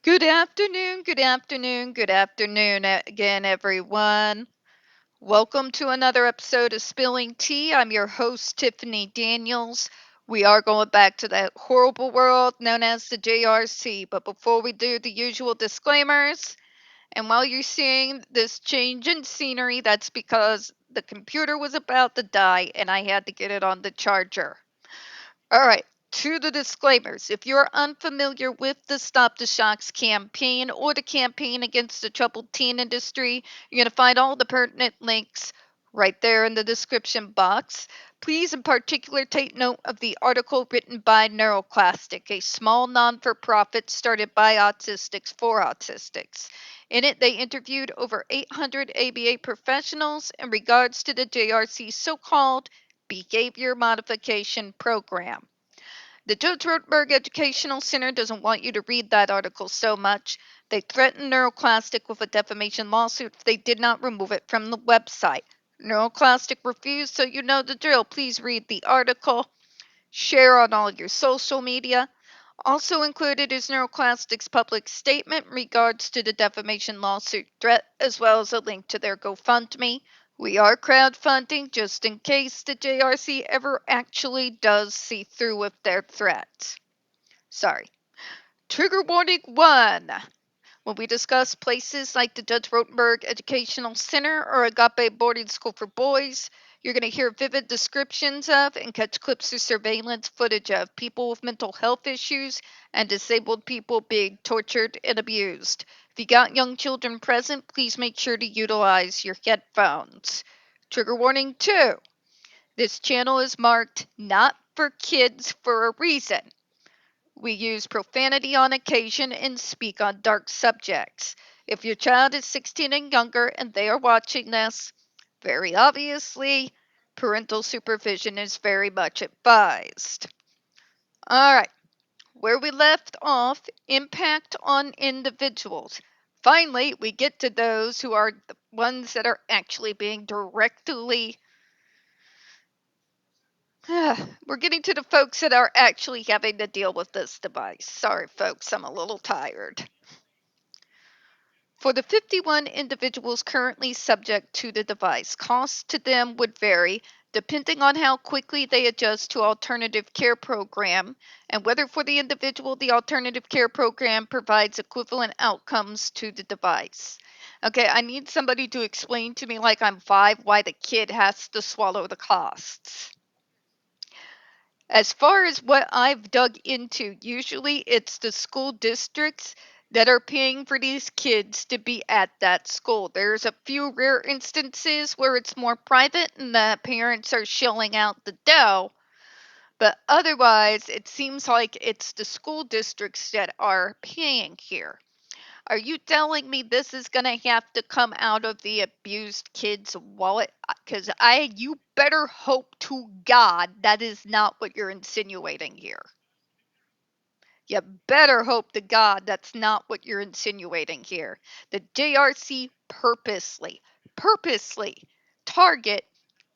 Good afternoon again, everyone. Welcome to another episode of Spilling Tea. I'm your host, Tiffany Daniels. We are going back to that horrible world known as the JRC, but before we do the usual disclaimers, and while you're seeing this change in scenery, that's because the computer was about to die and I had to get it on the charger. All right, to the disclaimers. If you're unfamiliar with the Stop the Shocks campaign or the campaign against the troubled teen industry, you're going to find all the pertinent links right there in the description box. Please, in particular, take note of the article written by NeuroClastic, a small non for profit started by autistics for autistics. In it, they interviewed over 800 ABA professionals in regards to the JRC's so called behavior modification program. The Judge Rotenberg Educational Center doesn't want you to read that article so much. They threatened NeuroClastic with a defamation lawsuit if they did not remove it from the website. NeuroClastic refused, so you know the drill. Please read the article, share on all your social media. Also included is NeuroClastic's public statement in regards to the defamation lawsuit threat, as well as a link to their GoFundMe. We are crowdfunding just in case the JRC ever actually does see through with their threat. Sorry. Trigger warning 1. When we discuss places like the Judge Rotenberg Educational Center or Agape Boarding School for Boys, you're going to hear vivid descriptions of and catch clips of surveillance footage of people with mental health issues and disabled people being tortured and abused. If you got young children present, please make sure to utilize your headphones. Trigger warning 2. This channel is marked not for kids for a reason. We use profanity on occasion and speak on dark subjects. If your child is 16 and younger and they are watching this, very obviously, parental supervision is very much advised. All right, where we left off, impact on individuals. Finally, we get to those who are the ones that are actually being directly we're getting to the folks that are actually having to deal with this device. Sorry, folks, I'm a little tired. For the 51 individuals currently subject to the device, costs to them would vary depending on how quickly they adjust to alternative care program and whether for the individual the alternative care program provides equivalent outcomes to the device. Okay, I need somebody to explain to me like I'm 5 why the kid has to swallow the costs. As far as what I've dug into, usually it's the school districts that are paying for these kids to be at that school. There's a few rare instances where it's more private and the parents are shelling out the dough, but otherwise it seems like it's the school districts that are paying here. Are you telling me this is going to have to come out of the abused kid's wallet? Because you better hope to God that is not what you're insinuating here. You better hope to God that's not what you're insinuating here. The JRC purposely target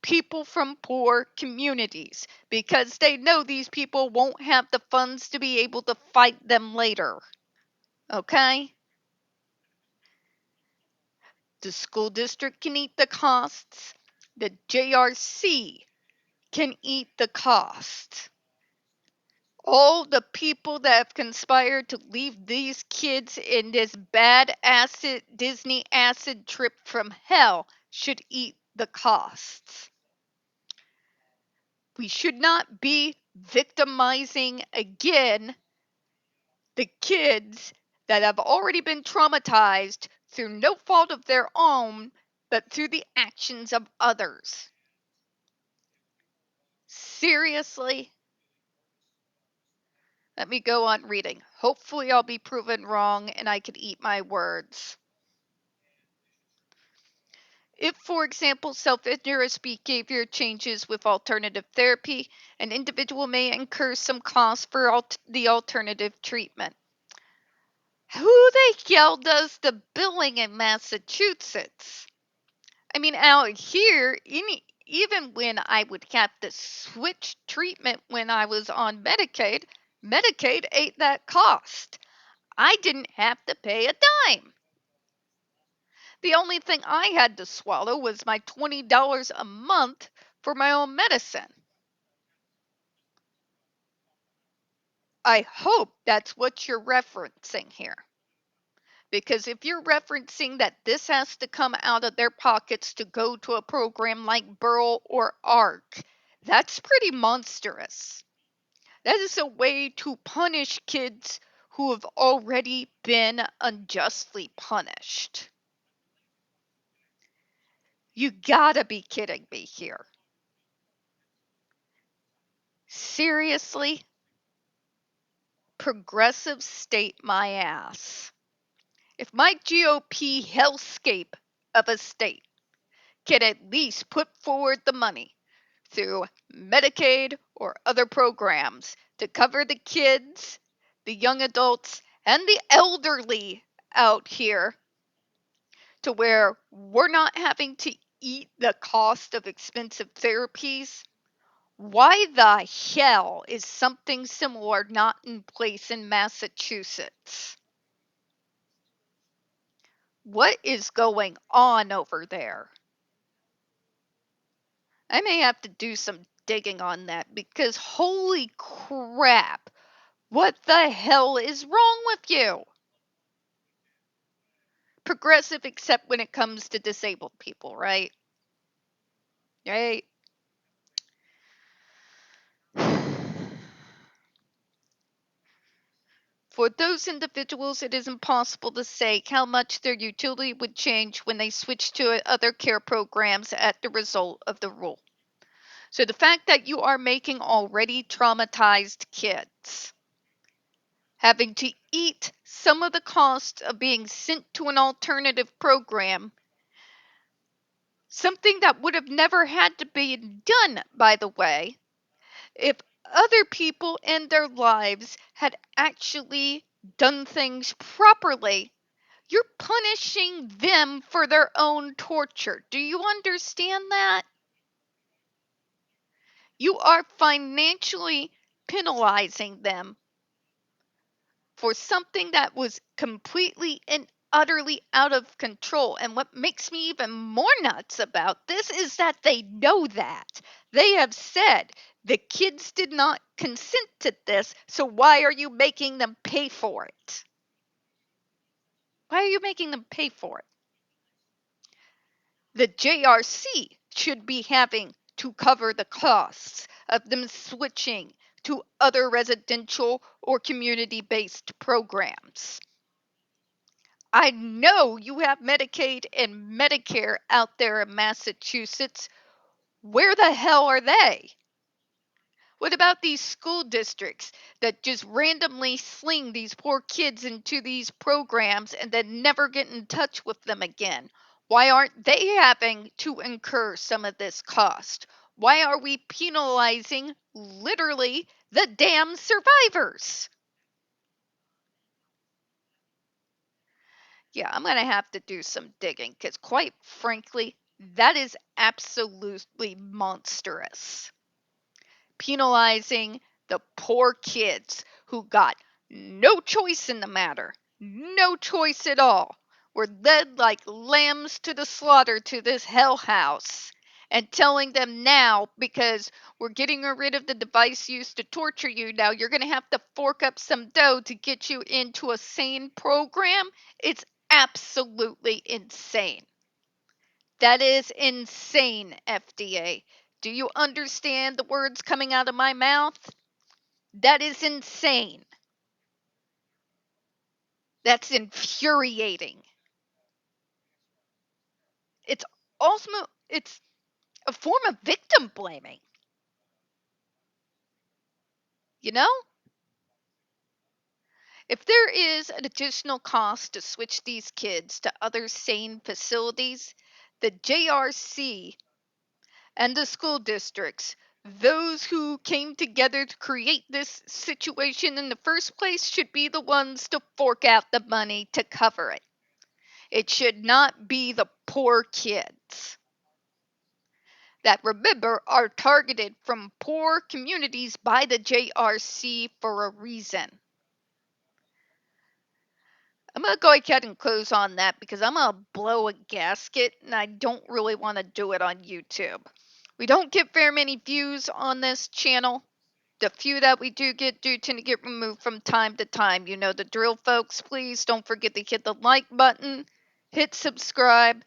people from poor communities because they know these people won't have the funds to be able to fight them later. Okay? The school district can eat the costs. The JRC can eat the costs. All the people that have conspired to leave these kids in this bad Disney acid trip from hell should eat the costs. We should not be victimizing again the kids that have already been traumatized through no fault of their own, but through the actions of others. Seriously? Let me go on reading. Hopefully, I'll be proven wrong and I can eat my words. If, for example, self-injurious behavior changes with alternative therapy, an individual may incur some cost for the alternative treatment. Who the hell does the billing in Massachusetts? I mean, out here, even when I would have to switch treatment when I was on Medicaid, Medicaid ate that cost. I didn't have to pay a dime. The only thing I had to swallow was my $20 a month for my own medicine. I hope that's what you're referencing here. Because if you're referencing that this has to come out of their pockets to go to a program like Burl or ARC, that's pretty monstrous. That is a way to punish kids who have already been unjustly punished. You gotta be kidding me here. Seriously? Progressive state my ass. If my GOP hellscape of a state can at least put forward the money through Medicaid or other programs to cover the kids, the young adults, and the elderly out here to where we're not having to eat the cost of expensive therapies, why the hell is something similar not in place in Massachusetts? What is going on over there? I may have to do some digging on that because holy crap, what the hell is wrong with you? Progressive except when it comes to disabled people, right? Right? For those individuals, it is impossible to say how much their utility would change when they switch to other care programs at the result of the rule. So the fact that you are making already traumatized kids having to eat some of the cost of being sent to an alternative program, something that would have never had to be done, by the way, if other people in their lives had actually done things properly. You're punishing them for their own torture. Do you understand that? You are financially penalizing them for something that was completely and utterly out of control. And what makes me even more nuts about this is that they know that. They have said the kids did not consent to this, so why are you making them pay for it? Why are you making them pay for it? The JRC should be having to cover the costs of them switching to other residential or community-based programs. I know you have Medicaid and Medicare out there in Massachusetts. Where the hell are they? What about these school districts that just randomly sling these poor kids into these programs and then never get in touch with them again? Why aren't they having to incur some of this cost? Why are we penalizing literally the damn survivors? Yeah, I'm going to have to do some digging because, quite frankly, that is absolutely monstrous. Penalizing the poor kids who got no choice in the matter, no choice at all, were led like lambs to the slaughter to this hell house, and telling them now, because we're getting rid of the device used to torture you, now you're going to have to fork up some dough to get you into a sane program. It's absolutely insane. That is insane, FDA. Do you understand the words coming out of my mouth? That is insane. That's infuriating. It's also it's a form of victim blaming. You know? If there is an additional cost to switch these kids to other sane facilities, the JRC and the school districts, those who came together to create this situation in the first place, should be the ones to fork out the money to cover it. It should not be the poor kids that, remember, are targeted from poor communities by the JRC for a reason. going to go ahead and close on that because I'm going to blow a gasket and I don't really want to do it on YouTube. We don't get very many views on this channel. The few that we do tend to get removed from time to time. You know the drill, folks. Please don't forget to hit the like button, hit subscribe.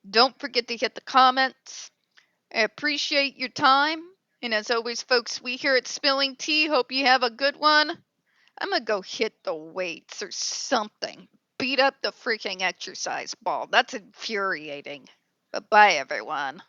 Don't forget to hit the comments. I appreciate your time. And as always, folks, we here at Spilling Tea hope you have a good one. I'm going to go hit the weights or something. Beat up the freaking exercise ball. That's infuriating. But bye, everyone.